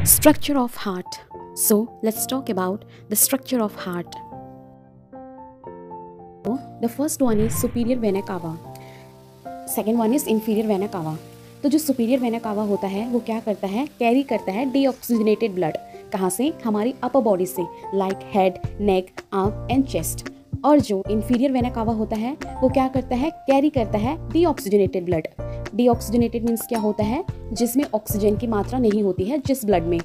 Structure of heart. So let's talk about the structure of heart. So, the first one is superior vena cava. Second one is inferior vena cava. तो जो superior vena cava होता है वो क्या करता है, carry करता है डीऑक्सीजनेटेड ब्लड। कहाँ से? हमारी अपर बॉडी से, like head, neck, arm and chest. और जो इन्फीरियर वेना कावा होता है वो क्या करता है, कैरी करता है डीऑक्सीजनेटेड ब्लड। डीऑक्सीजनेटेड मीन्स क्या होता है, जिसमें ऑक्सीजन की मात्रा नहीं होती है जिस ब्लड में।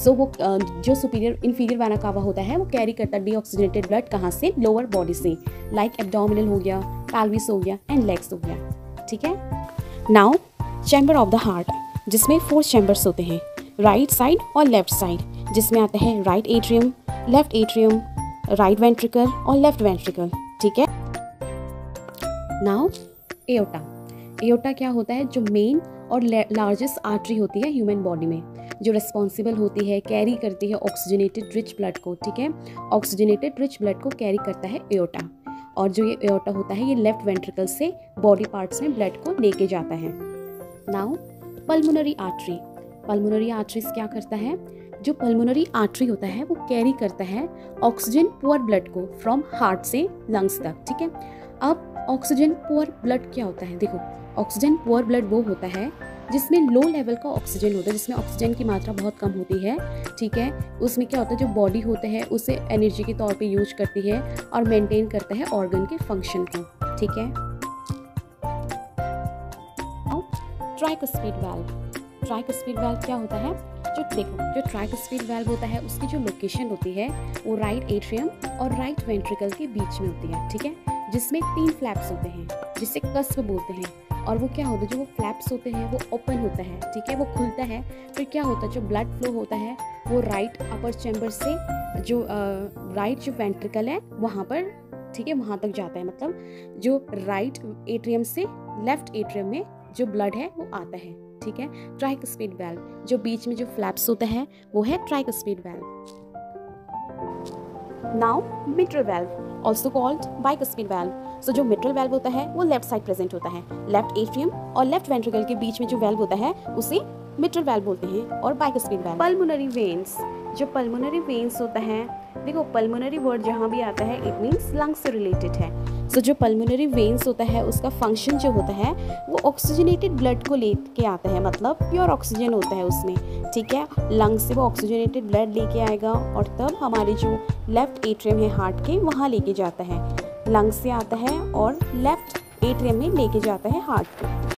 वो जो सुपीरियर इन्फीरियर वेना कावा होता है वो कैरी करता है डीऑक्सीजनेटेड ब्लड। कहाँ से? लोअर बॉडी से, लाइक एब्डोमिनल हो गया, पेल्विस हो गया एंड लेग्स हो गया। ठीक है। Now chamber of the heart, जिसमें 4 चैम्बर्स होते हैं, राइट साइड और लेफ्ट साइड, जिसमें आते हैं right atrium, left atrium, right ventricle और लेफ्ट वेंट्रिकल। ठीक है। Now aorta. एओर्टा क्या होता है, जो मेन और लार्जेस्ट आर्टरी होती है ह्यूमन बॉडी में, जो रिस्पॉन्सिबल होती है, कैरी करती है ऑक्सीजनेटेड रिच ब्लड को। ठीक है। ऑक्सीजनेटेड रिच ब्लड को कैरी करता है एओर्टा। और जो ये एओर्टा होता है ये लेफ्ट वेंट्रिकल से बॉडी पार्ट्स में ब्लड को लेके जाता है। Now pulmonary artery. Pulmonary arteries क्या करता है, जो पल्मोनरी आर्टरी होता है वो कैरी करता है ऑक्सीजन पुअर ब्लड को फ्रॉम हार्ट से लंग्स तक। ठीक है। अब ऑक्सीजन पुअर ब्लड क्या होता है, देखो ऑक्सीजन पुअर ब्लड वो होता है जिसमें लो लेवल का ऑक्सीजन होता है, जिसमें ऑक्सीजन की मात्रा बहुत कम होती है। ठीक है। उसमें क्या होता है, जो बॉडी होता है उसे एनर्जी के तौर पे यूज करती है और मेंटेन करता है ऑर्गन के फंक्शन को। ठीक है। Tricuspid valve. ट्राइकुस्पिड वाल्व क्या होता है, जो ट्राइकुस्पिड वाल्व होता है उसकी जो लोकेशन होती है वो राइट एट्रियम और राइट वेंट्रिकल के बीच में होती है। ठीक है। जिसमें 3 फ्लैप्स होते हैं जिसे कस्प बोलते हैं। और वो क्या होता है, जो वो फ्लैप्स होते हैं वो ओपन होता है। ठीक है। वो खुलता है, फिर क्या होता है, जो ब्लड फ्लो होता है वो राइट अपर चैम्बर से जो राइट जो वेंट्रिकल है वहाँ पर, ठीक है, वहाँ तक जाता है। मतलब जो राइट एट्रियम से लेफ्ट एट्रियम में जो ब्लड है वो आता है। ठीक है। ट्राइकुस्पिड वाल्व, जो बीच में जो फ्लैप्स होता है वो है tricuspid valve. Now mitral valve, also called bicuspid valve. So जो मिट्रल वाल्व होता है वो लेफ्ट साइड प्रेजेंट होता है, लेफ्ट एट्रियम और लेफ्ट वेंट्रिकल के बीच में जो वाल्व होता है उसे मिट्रल वाल्व बोलते हैं, और बाइकुस्पिड वाल्व। पल्मोनरी वेन्स, जो पल्मोनरी वेन्स होता है, देखो पल्मोनरी वर्ड जहाँ भी आता है इट मीन्स लंग्स से रिलेटेड है। सो जो पल्मोनरी वेन्स होता है उसका फंक्शन जो होता है वो ऑक्सीजनेटेड ब्लड को लेके आता है, मतलब प्योर ऑक्सीजन होता है उसमें। ठीक है। लंग्स से वो ऑक्सीजनेटेड ब्लड लेके आएगा और तब हमारे जो लेफ्ट एट्रियम है हार्ट के वहाँ लेके जाता है। लंग्स से आता है और लेफ्ट एट्रियम में लेके जाता है हार्ट के।